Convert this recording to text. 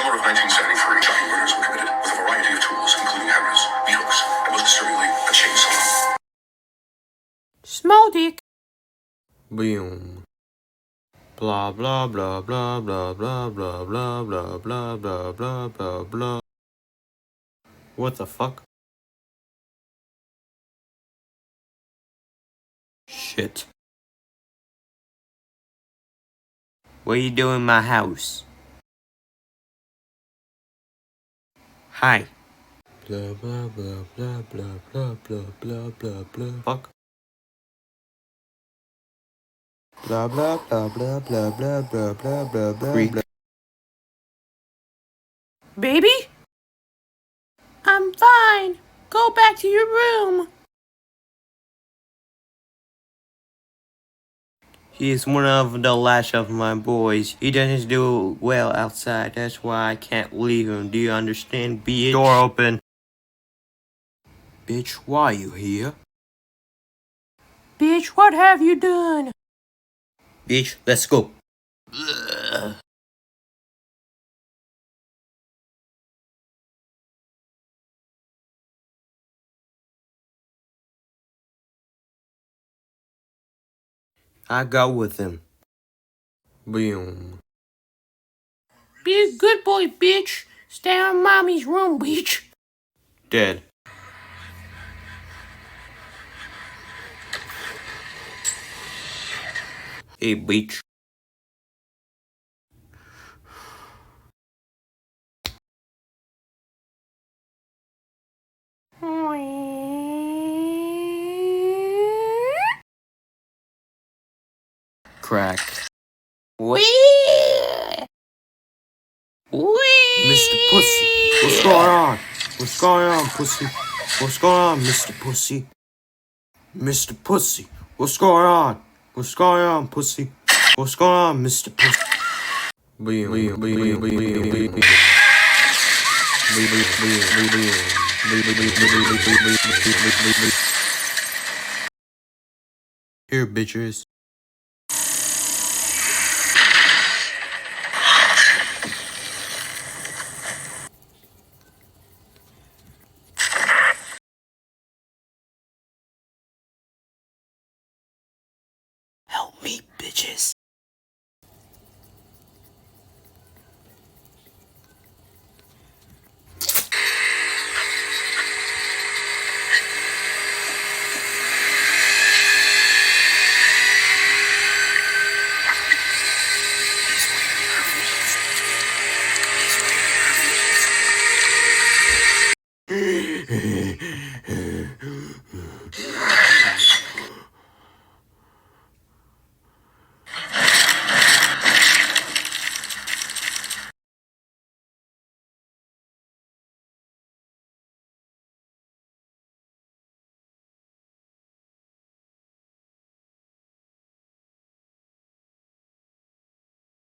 summer of 1973, shocking murders were committed with a variety of tools, including hammers, beat hooks, and most disturbingly, a chainsaw. Small dick. Boom. Blah blah blah blah blah blah blah blah blah blah blah blah blah blah. What the fuck? Shit. What are you doing in my house? Hi. Blah blah blah blah blah blah blah blah blah blah. Fuck. Blah blah blah blah blah blah blah blah blah blah. Baby? I'm fine. Go back to your room. He is one of the last of my boys. He doesn't do well outside. That's why I can't leave him. Do you understand, bitch? Door open. Bitch, why are you here? Bitch, what have you done? Bitch, let's go. I go with him. Boom. Be a good boy, bitch. Stay in mommy's room, bitch. Dead. Hey, bitch. Crack. Wee! Mr. Pussy, what's going on? What's going on, pussy? What's going on, Mr. Pussy? Mr. Pussy, what's going on? What's going on, pussy? What's going on, Mr. Pussy? Here, bitches.